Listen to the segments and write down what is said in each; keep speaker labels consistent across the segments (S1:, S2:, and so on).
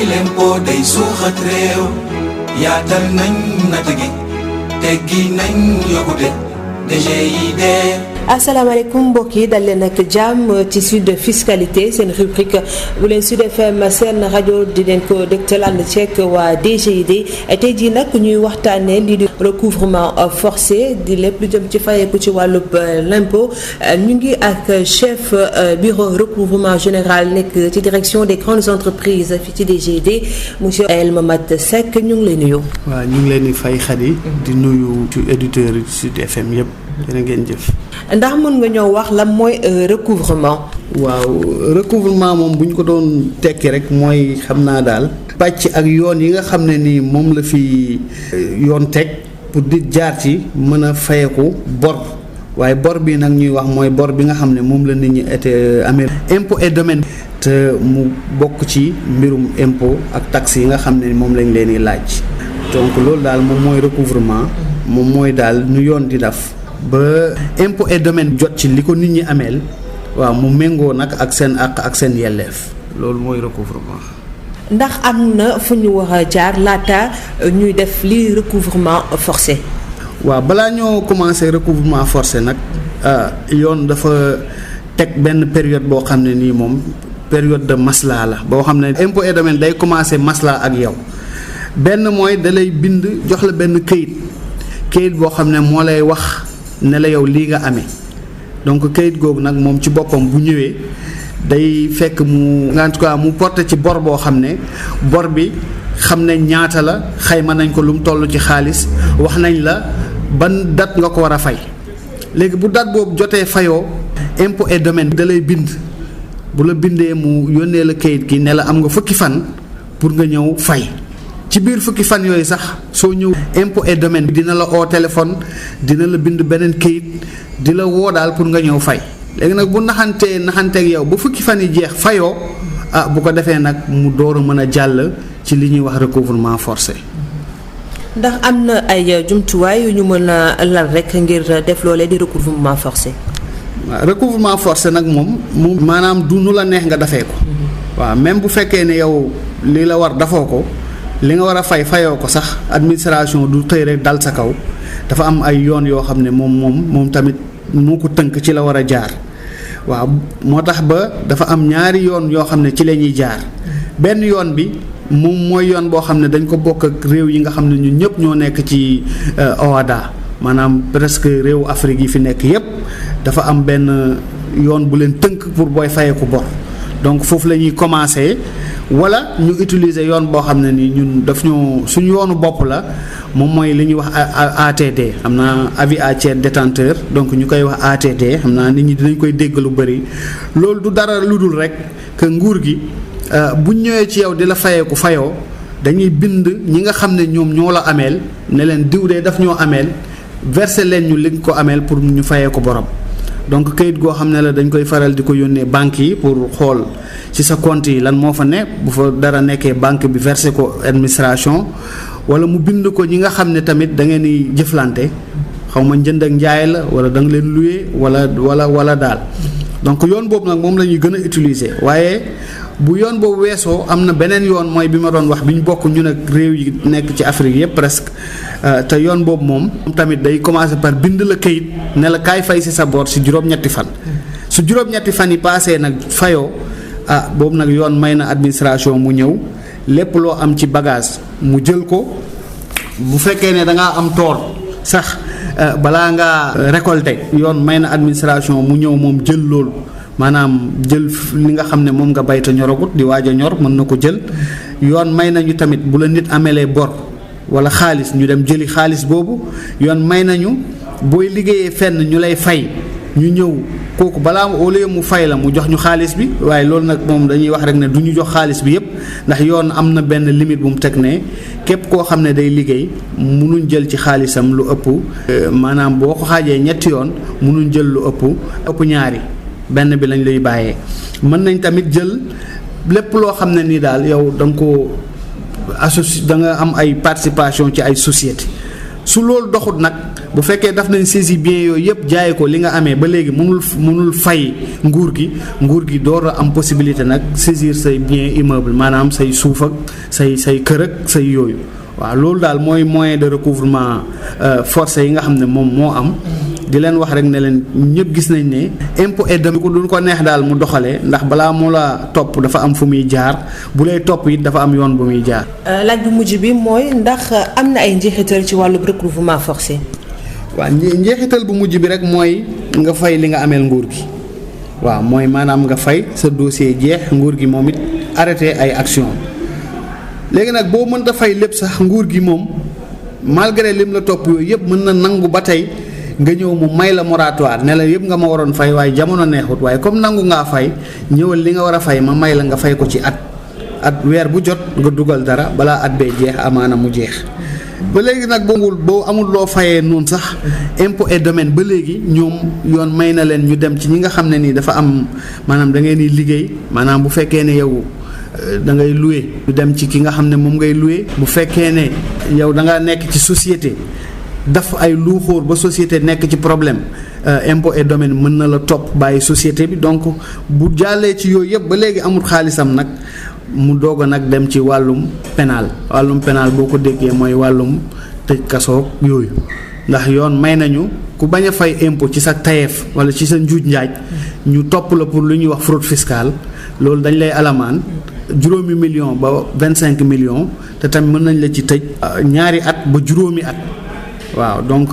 S1: fay lempo day suuxat réew yaatal nañ natt gi teggi nañ yokkute DGID.
S2: asalaamaaleykum mbokk yi dal leen ak jàmm ci Sud Fiscalité seen rubrique bu leen Sud FM seen rajo di leen ko dégtal ànd ceeg waa DGID tey jii nag ñuy waxtaanee lii di recouvrement forcé di lépp lu jëm ci fayeeku ci wàllub l'impôt ñu ngi ak chef bureau recouvrement général nekk ci direction des grandes entreprises fii ci DGID monsieur El Mamad Seck ñu ngi lay nuyu.
S3: waaw ñu ngi leen di fay Khady di nuyu ci auditeurs yi Sud FM yëpp. jërë ngeen jëf.
S2: ndax mën nga ñëw wax lan mooy recouvrement.
S3: waaw recouvrement moom bu ñu ko doon tekki rek mooy xam naa daal. pàcc ak yoon yi nga xam ne nii moom la fi yoon teg pour di jaar ci mën a fayeku bor waaye bor bi nag ñuy wax mooy bor bi nga xam ne moom la nit ñi amee impôt et domaine. te mu bokk ci mbirum impôt ak taxes yi nga xam ne moom lañ leen di laaj. donc loolu daal moom mooy recouvrement moom mooy daal nu yoon di def. ba impôt et domaine jot ci li ko nit ñi ameel waaw mu méngoo nag ak seen àq ak seen yelleef loolu mooy recouvrement.
S2: ndax am na fu ñu war a jaar laata ñuy def li recouvrement forcé.
S3: waaw balaa ñoo commencé recouvrement forcé nag yoon dafa teg benn période boo xam ne nii moom période de masla la boo xam ne impôt et domaine day commencé masla ak yow benn mooy da lay bind jox la benn këyit boo xam ne moo lay wax. ne la yow lii nga amee donc kayit googu nag moom ci boppam bu ñëwee day fekk mu en tout cas mu porté ci bor boo xam ne bor bi xam ne ñaata la xayma nañ ko lu mu toll ci xaalis wax nañ la ban date nga ko war a fay léegi bu date boobu jotee fayoo impôt et domaine da lay bind bu la bindee mu yónnee la kayit gi ne la am nga fukki fan pour nga ñëw fay. ci biir fukki fan yooyu sax soo ñëw impôt et domaine dina la oo téléphone dina la bind beneen kayit di la woo daal pour nga ñëw fay léegi nag bu naxanteeg yow ba fukki fan yi jeex fayoo bu ko defee nag mu door a mën a jàll ci li ñuy wax recouvrement forcé.
S2: ndax am na ay jumtuwaay yu ñu mën a lal rek ngir def loolee di recouvrement forcé.
S3: waaw recouvrement forcé nag moom maanaam du nu la neex nga defee ko. waaw même bu fekkee ne yow li la war dafoo ko. li nga war a fayoo ko sax administration du tëy rek dal sa kaw dafa am ay yoon yoo xam ne moom tamit moo ko tënk ci la war a jaar waaw moo tax ba dafa am ñaari yoon yoo xam ne ci la ñuy jaar benn yoon bi moom mooy yoon boo xam ne dañ ko bokk ak réew yi nga xam ne ñun ñëpp ñoo nekk ci OHADA maanaam presque réewu Afrique yi fi nekk yépp dafa am benn yoon bu leen tënk pour booy fayeeku bor donc foofu la ñuy commencer wala ñu utiliser yoon boo xam ne ni ñun daf ñu suñu yoonu bopp la moom mooy li ñuy wax ATD xam naa avis à tiers détenteur donc ñu koy wax ATD xam naa nit ñi dinañ koy dégg lu bari loolu du dara lu dul rek que nguur gi buñ ñëwee ci yow di la fayeeku fayoo dañuy bind ñi nga xam ne ñoom ñoo la ameel ne leen diw de daf ñoo ameel verser leen ñu li ko ameel pour ñu fayee ko borom. donc kayit goo xam ne la dañ koy faral di ko yónnee banques yi pour xool ci sa compte yi lan moo fa ne bu fa dara nekkee banque bi versé ko administration wala mu bind ko ñi nga xam ne tamit da ngeen di jëflante xaw ma njënd ak njaay la wala da nga leen loué wala daal donc yoon boobu nag moom la ñuy gën a utiliser waaye bu yoon boobu weesoo am na beneen yoon mooy bi ma doon wax bi ñu bokk ñun ak réew yi nekk ci Afrique yépp presque te yoon boobu moom tamit day commencer par bind la kayit ne la kaay fay ci sa bor ci juróom-ñetti fan su juróom-ñetti fan yi passé nag fayoo boobu nag yoon may na administration mu ñëw lépp loo am ci bagage mu jël ko bu fekkee ne da ngaa am tool sax balaa ngaa récolter yoon may na administration mu ñëw moom jël loolu maanaam jël li nga xam ne moom nga bay te ñoragut di waaj a ñor mën na ko jël yoon may nañu tamit bu la nit amelee bor wala xaalis ñu dem jëli xaalis boobu yoon may nañu booy liggéeyee fenn ñu lay fay ñu ñëw kooku balaa au lieu mu fay la mu jox ñu xaalis bi waaye loolu nag moom dañuy wax rek ne du ñu jox xaalis bi yépp ndax yoon am na benn limite bu mu teg ne képp koo xam ne day liggéey mënuñ jël ci xaalisam lu ëpp maanaam boo ko xaajee ñetti yoon mënuñ jël lu ëpp ñaari benn bi lañ lay bàyyee mën nañ tamit jël lépp loo xam ne nii daal yow da nga ko da nga am ay participation ci ay société su loolu doxut nag bu fekkee daf nañ saisi bien yooyu yëpp jaay ko li nga amee ba léegi mënul fay nguur gi door a am possibilité nag saisir say bien immeuble maanaam say suuf ak say kër ak say yooyu waaw loolu daal mooy moyen de recouvrement forcé yi nga xam ne moom moo am di leen wax rek ne leen ñëpp gis nañ ne impôt et domaine du ko neex daal mu doxalee ndax balaa mu la topp dafa am fu muy jaar bu lay topp it dafa am yoon bu muy jaar.
S2: laaj bu mujj bi mooy ndax am na ay njeexital ci wàllu recouvrement forcé.
S3: waaw njeexital bu mujj bi rek mooy nga fay li nga ameel nguur gi waaw mooy maanaam nga fay sa dossier jeex nguur gi moom it arrêté ay action léegi nag boo mënta fay lépp sax nguur gi moom malgré lim la topp yooyu yëpp mën na nangu ba tey nga ñëw mu may la moratoire ne la yëpp nga ma waroon fay waaye jamono neexut waaye comme nangu ngaa fay ñëwal li nga war a fay ma may la nga fay ko ci at weer bu jot nga dugal dara balaa at bee jeex amaana mu jeex. ba léegi nag boo amul loo fayee noonu sax impôt et domaine ba léegi ñoom yoon may na leen ñu dem ci ñi nga xam ne nii dafa am maanaam da ngeen di liggéey maanaam bu fekkee ne yow da ngay loué ñu dem ci ki nga xam ne moom ngay loué bu fekkee ne yow da nga nekk ci société daf ay luuxóor ba société nekk ci problème impôt et domaine mën na la topp bàyyi société bi donc bu jàllee ci yooyu yëpp ba léegi amul xaalisam nag mu doog a nag dem ci wàllum pénal boo ko déggee mooy wàllum tëj kasoog yooyu ndax yoon may nañu ku bañ a fay impôt ci sa tayeef wala ci sa njuuj njaaj ñu topp la pour lu ñuy wax fraude fiscale loolu dañ lay alamaan juróomi million ba 25 millions te tamit mën nañ la ci tëj ñaari at ba juróomi at waaw donc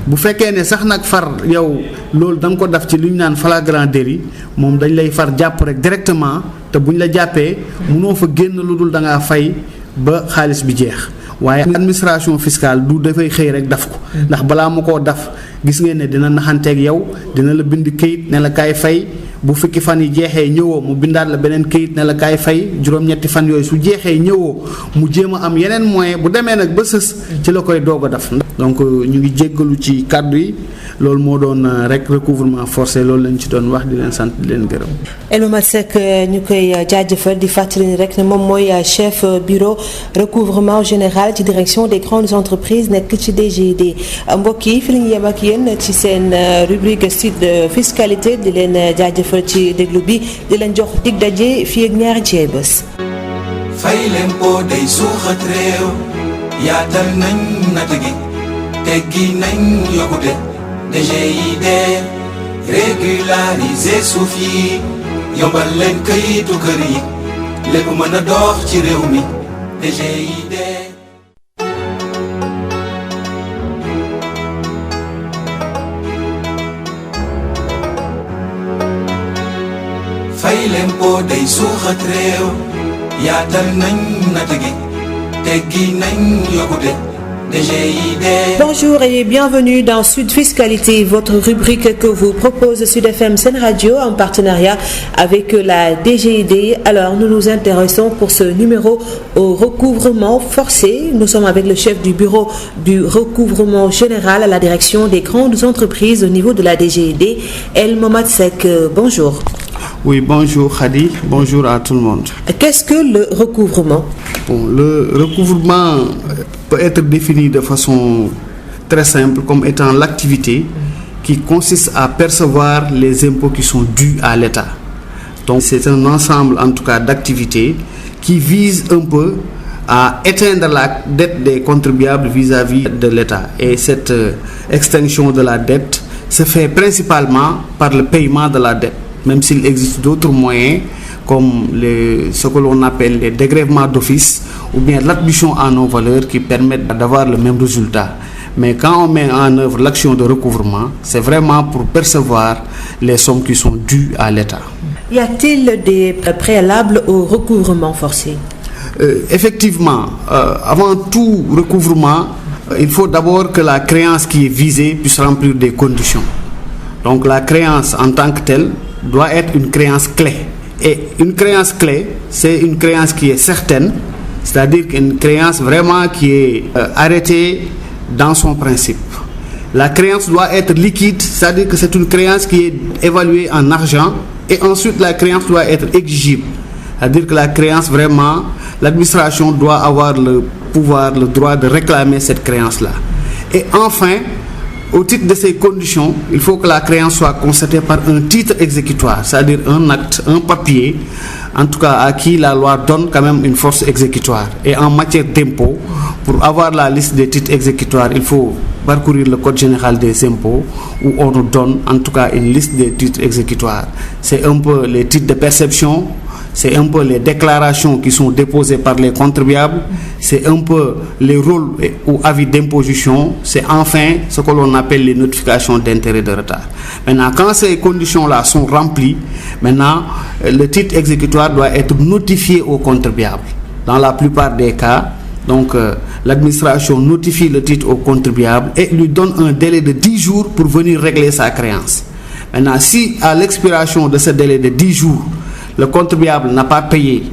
S3: bu fekkee ne sax nag far yow loolu da nga ko def ci lu ñu naan flagrant délit moom dañ lay far jàpp rek directement te bu ñu la jàppee mënoo fa génn lu dul da ngaa fay ba xaalis bi jeex waaye administration fiscale du dafay xëy rek daf ko ndax balaa mu koo daf gis ngeen ne dina naxanteeg yow dina la bind këyit ne la kaay fay bu fukki fan yi jeexee ñëwoo mu bindaat la beneen këyit ne la kaay fay juróom-ñetti fan yooyu su jeexee ñëwoo mu jéem a am yeneen moyen bu demee nag ba sës ci la koy doog a def donc ñu ngi jéggalu ci kàddu yi loolu moo doon rek recouvrement forcé loolu lañ ci doon wax di leen sant di leen gërëm.
S2: El Momad Seck ñu koy jaajëfal di fàttali ni rek ne moom mooy chef bureau recouvrement général ci direction des grandes entreprises nekk ci DGID mbokk yi fi la ñu yem ak yéen ci seen rubrique sud fiscalité di leen jaajëfal ci déglu bi di leen jox dig daje fii ak ñaari ci bés.
S1: fay l'impôt day suuxat réew yaatal nañ natt gi teggi nañ yokkute DGID régulariser suuf yi yombal leen këyitu kër yi lépp mën a dox ci réew mi DGID. fay l'impôt day suuxat réew yaatal nañ natt gi teggi nañ yokkute DGID.
S2: Bonjour et bienvenue dans Sud Fiscalité, votre rubrique que vous propose Sud FM Sen Radio en partenariat avec la DGID. Alors nous nous intéressons pour ce numéro au recouvrement forcé. Nous sommes avec le chef du bureau du recouvrement général à la direction des grandes entreprises au niveau de la DGID, El Momad Seck. Bonjour.
S3: Oui, bonjour Khady, bonjour à tout le monde.
S2: Qu'est-ce que le recouvrement?
S3: Bon, le recouvrement peut être défini de façon très simple comme étant l'activité qui consiste à percevoir les impôts qui sont dus à l'État. Donc c'est un ensemble en tout cas d'activités qui visent un peu à éteindre la dette des contribuables vis-à-vis de l'État. Et cette extinction de la dette se fait principalement par le paiement de la dette, même s'il existe d'autres moyens comme ce que l'on appelle les dégrèvements d'office ou bien l'attribution en non-valeur qui permettent d'avoir le même résultat. Mais quand on met en œuvre l'action de recouvrement, c'est vraiment pour percevoir les sommes qui sont dues à l'État.
S2: Y a-t-il des préalables au recouvrement forcé?
S3: Effectivement, avant tout recouvrement, il faut d'abord que la créance qui est visée puisse remplir des conditions. Donc la créance en tant que telle doit être une créance clé. Et une créance clé, c'est une créance qui est certaine, c'est-à-dire une créance vraiment qui est arrêtée dans son principe. La créance doit être liquide, c'est-à-dire que c'est une créance qui est évaluée en argent, et ensuite la créance doit être exigible. C'est-à-dire que la créance, vraiment, l'administration doit avoir le pouvoir, le droit de réclamer cette créance-là. Et enfin, au titre de ces conditions, il faut que la créance soit constatée par un titre exécutoire, c'est-à-dire un acte, un papier, en tout cas à qui la loi donne quand même une force exécutoire. Et en matière d'impôts, pour avoir la liste des titres exécutoires, il faut parcourir le Code général des impôts où on nous donne en tout cas une liste des titres exécutoires. C'est un peu les titres de perception, c'est un peu les déclarations qui sont déposées par les contribuables, c'est un peu les rôles ou avis d'imposition, c'est enfin ce que l'on appelle les notifications d'intérêt de retard. Maintenant, quand ces conditions-là sont remplies, maintenant, le titre exécutoire doit être notifié au contribuable. Dans la plupart des cas, donc l'administration notifie le titre au contribuable et lui donne un délai de 10 jours pour venir régler sa créance. Maintenant, si à l'expiration de ce délai de 10 jours, le contribuable n'a pas payé,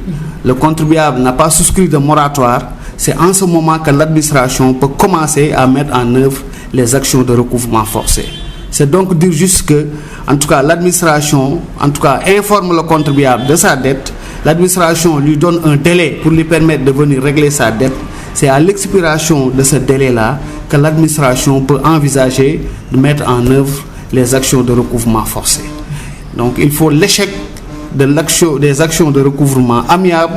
S3: le contribuable n'a pas souscrit de moratoire, c'est en ce moment que l'administration peut commencer à mettre en œuvre les actions de recouvrement forcé. C'est donc dire juste que, en tout cas, l'administration, en tout cas, informe le contribuable de sa dette, l'administration lui donne un délai pour lui permettre de venir régler sa dette. C'est à l'expiration de ce délai-là que l'administration peut envisager de mettre en œuvre les actions de recouvrement forcé. Donc, il faut l'échec des actions de recouvrement amiable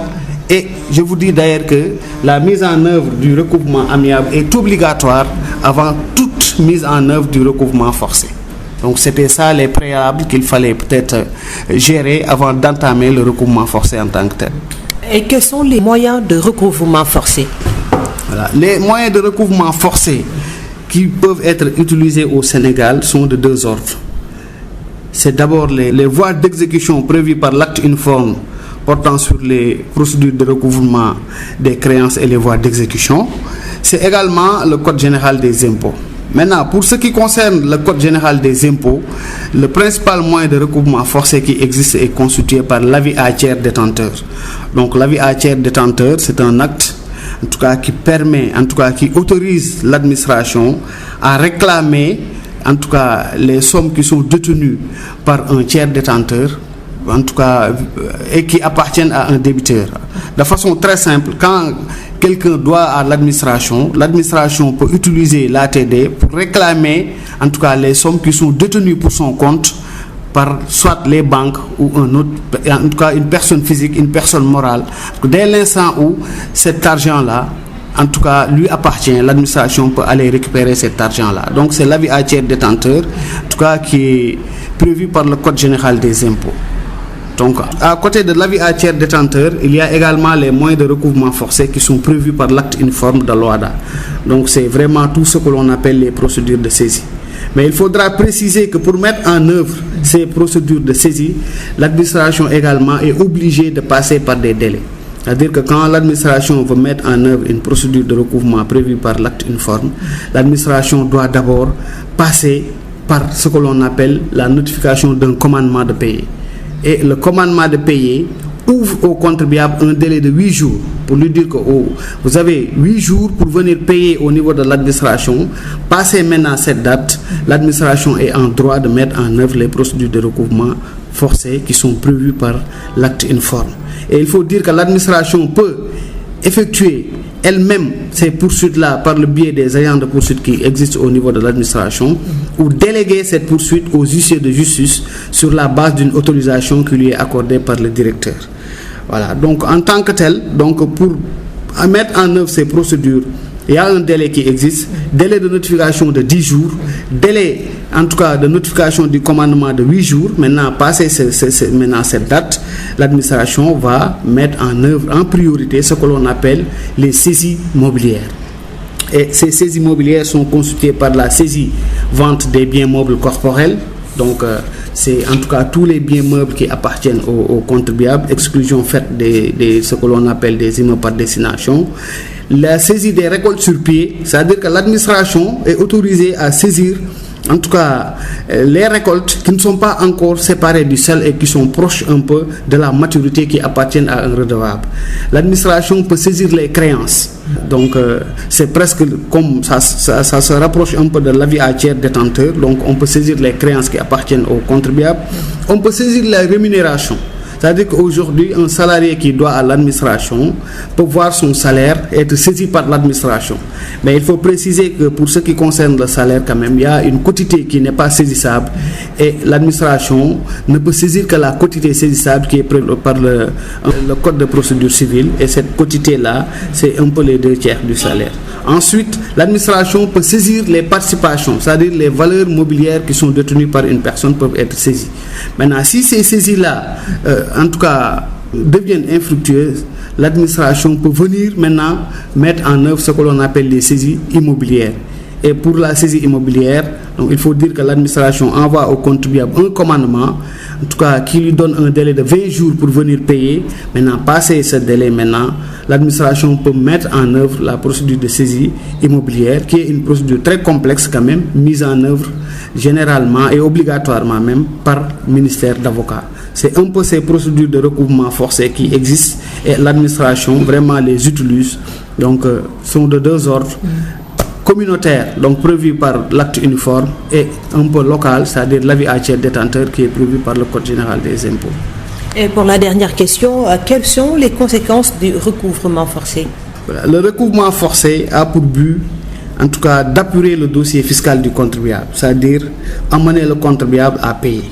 S3: et je vous dis d'ailleurs que la mise en œuvre du recouvrement amiable est obligatoire avant toute mise en œuvre du recouvrement forcé. Donc c'était ça les préalables qu'il fallait peut-être gérer avant d'entamer le recouvrement forcé en tant que tel.
S2: Et quels sont les moyens de recouvrement forcé?
S3: Voilà. Les moyens de recouvrement forcé qui peuvent être utilisés au Sénégal sont de deux ordres. C'est d'abord les voies d'exécution prévues par l'acte uniforme portant sur les procédures de recouvrement des créances et les voies d'exécution. C'est également le Code général des impôts. Maintenant, pour ce qui concerne le Code général des impôts, le principal moyen de recouvrement forcé qui existe est constitué par l'avis à tiers détenteur. Donc l'avis à tiers détenteur, c'est un acte en tout cas qui permet, en tout cas qui autorise l'administration à réclamer en tout cas les sommes qui sont détenues par un tiers détenteur, en tout cas, et qui appartiennent à un débiteur. De façon très simple, quand quelqu'un doit à l'administration, l'administration peut utiliser l'ATD pour réclamer en tout cas les sommes qui sont détenues pour son compte par soit les banques ou un autre, en tout cas une personne physique, une personne morale. Dès l'instant où cet argent-là, en tout cas, lui appartient, l'administration peut aller récupérer cet argent-là. Donc c'est l'avis à tiers détenteur, en tout cas qui est prévu par le Code général des impôts. Donc à côté de l'avis à tiers détenteur, il y a également les moyens de recouvrement forcé qui sont prévus par l'acte uniforme de l'OHADA. Donc c'est vraiment tout ce que l'on appelle les procédures de saisie. Mais il faudra préciser que pour mettre en œuvre ces procédures de saisie, l'administration également est obligée de passer par des délais. C'est-à-dire que quand l'administration veut mettre en œuvre une procédure de recouvrement prévue par l'acte uniforme, l'administration doit d'abord passer par ce que l'on appelle la notification d'un commandement de payer. Et le commandement de payer ouvre au contribuable un délai de 8 jours pour lui dire que vous avez 8 jours pour venir payer au niveau de l'administration. Passez maintenant cette date, l'administration est en droit de mettre en œuvre les procédures de recouvrement forcé qui sont prévues par l'acte uniforme. Et il faut dire que l'administration peut effectuer elle-même ces poursuites-là par le biais des agents de poursuite qui existent au niveau de l'administration ou déléguer cette poursuite aux huissiers de justice sur la base d'une autorisation qui lui est accordée par le directeur. Voilà, donc en tant que tel, donc pour mettre en œuvre ces procédures, il y a un délai qui existe, délai de notification de 10 jours, délai en tout cas de notification du commandement de 8 jours. Maintenant, passé maintenant cette date, l'administration va mettre en œuvre en priorité ce que l'on appelle les saisies mobilières. Et ces saisies mobilières sont constituées par la saisie vente des biens meubles corporels. Donc, c'est en tout cas tous les biens meubles qui appartiennent aux contribuables, exclusion faite de ce que l'on appelle des immeubles par destination. La saisie des récoltes sur pied, c'est-à-dire que l'administration est autorisée à saisir en tout cas les récoltes qui ne sont pas encore séparées du sel et qui sont proches un peu de la maturité qui appartiennent à un redevable. L'administration peut saisir les créances. Donc c'est presque comme ça se rapproche un peu de l'avis à tiers détenteur. Donc on peut saisir les créances qui appartiennent aux contribuables. On peut saisir la rémunération. C'est-à-dire qu'aujourd'hui, un salarié qui doit à l'administration peut voir son salaire être saisi par l'administration. Mais il faut préciser que pour ce qui concerne le salaire, quand même, il y a une quotité qui n'est pas saisissable et l'administration ne peut saisir que la quotité saisissable qui est prévue par le Code de procédure civile, et cette quotité-là, c'est un peu les 2/3 du salaire. Ensuite, l'administration peut saisir les participations, c'est-à-dire les valeurs mobilières qui sont détenues par une personne peuvent être saisies. Maintenant, si ces saisies-là, en tout cas, deviennent infructueuses, l'administration peut venir maintenant mettre en œuvre ce que l'on appelle les saisies immobilières. Et pour la saisie immobilière, donc il faut dire que l'administration envoie au contribuable un commandement, en tout cas qui lui donne un délai de 20 jours pour venir payer. Maintenant, passé ce délai, l'administration peut mettre en œuvre la procédure de saisie immobilière, qui est une procédure très complexe quand même, mise en œuvre généralement et obligatoirement même par le ministère d'avocats. C'est un peu ces procédures de recouvrement forcé qui existent et l'administration vraiment les utilise. Donc, sont de deux ordres. Communautaire, donc prévu par l'acte uniforme, et un peu local, c'est-à-dire l'avis à tiers détenteur qui est prévu par le Code général des impôts.
S2: Et pour la dernière question, quelles sont les conséquences du recouvrement forcé?
S3: Voilà, le recouvrement forcé a pour but, en tout cas, d'apurer le dossier fiscal du contribuable, c'est-à-dire amener le contribuable à payer.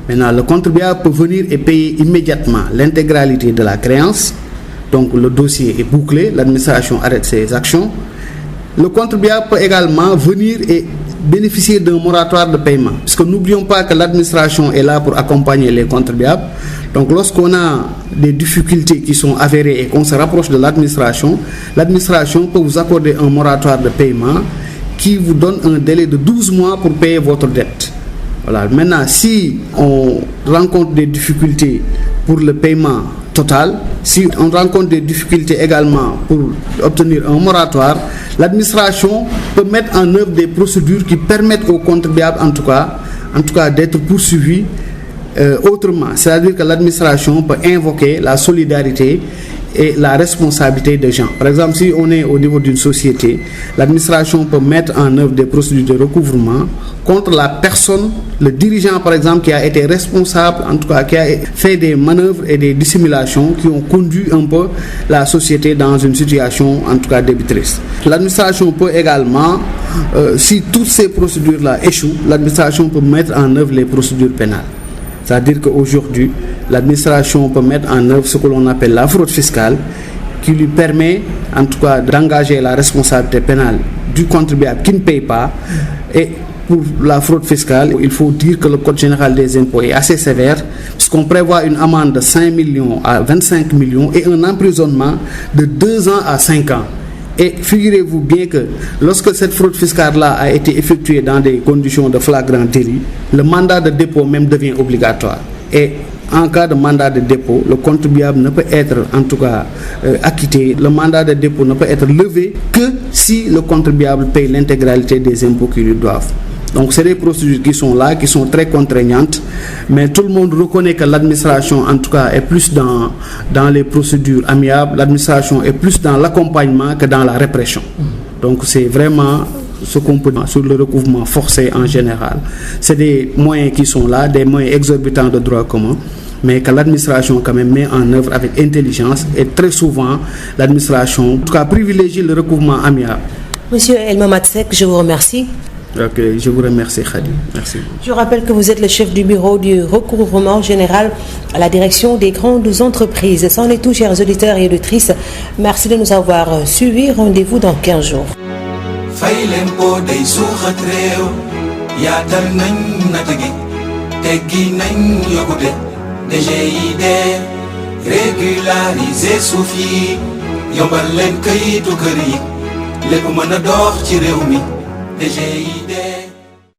S3: Maintenant, le contribuable peut venir et payer immédiatement l'intégralité de la créance, donc le dossier est bouclé, l'administration arrête ses actions. Le contribuable peut également venir et bénéficier d'un moratoire de paiement. Parce que n'oublions pas que l'administration est là pour accompagner les contribuables. Donc lorsqu'on a des difficultés qui sont avérées et qu'on se rapproche de l'administration peut vous accorder un moratoire de paiement qui vous donne un délai de 12 mois pour payer votre dette. Voilà. Maintenant, si on rencontre des difficultés pour le paiement total, si on rencontre des difficultés également pour obtenir un moratoire, l'administration peut mettre en œuvre des procédures qui permettent aux contribuables en tout cas d'être poursuivis autrement. C'est-à-dire que l'administration peut invoquer la solidarité et la responsabilité des gens. Par exemple, si on est au niveau d'une société, l'administration peut mettre en œuvre des procédures de recouvrement contre la personne, le dirigeant par exemple, qui a été responsable, en tout cas qui a fait des manœuvres et des dissimulations qui ont conduit un peu la société dans une situation en tout cas débitrice. L'administration peut également, si toutes ces procédures-là échouent, l'administration peut mettre en œuvre les procédures pénales. C'est-à-dire qu'aujourd'hui, l'administration peut mettre en œuvre ce que l'on appelle la fraude fiscale, qui lui permet en tout cas d'engager la responsabilité pénale du contribuable qui ne paye pas. Et pour la fraude fiscale, il faut dire que le Code général des impôts est assez sévère, puisqu'on prévoit une amende de 5 millions à 25 millions et un emprisonnement de 2 ans à 5 ans. Et figurez-vous bien que lorsque cette fraude fiscale-là a été effectuée dans des conditions de flagrant délit, le mandat de dépôt même devient obligatoire. Et en cas de mandat de dépôt, le contribuable ne peut être en tout cas acquitté, le mandat de dépôt ne peut être levé que si le contribuable paye l'intégralité des impôts qui lui doivent. Donc c'est des procédures qui sont là, qui sont très contraignantes, mais tout le monde reconnaît que l'administration en tout cas est plus dans les procédures amiables, l'administration est plus dans l'accompagnement que dans la répression. Donc c'est vraiment ce qu'on peut dire sur le recouvrement forcé en général. C'est des moyens qui sont là, des moyens exorbitants de droit commun, mais que l'administration quand même met en œuvre avec intelligence, et très souvent l'administration en tout cas privilégie le recouvrement amiable.
S2: Monsieur El Mamad Seck, je vous remercie.
S3: Ok, je vous remercie Khady. Merci.
S2: Je rappelle que vous êtes le chef du bureau du recouvrement général à la direction des grandes entreprises. C'en est tout, chers auditeurs et auditrices. Merci de nous avoir suivis. Rendez-vous dans 15 jours.
S1: fay lempo day suuxat réew yaatal nañ natt gi teggi nañ yokkute DGID régulariser suuf yi yombal leen këyitu kër yi lépp mën a dox ci réew mi DGID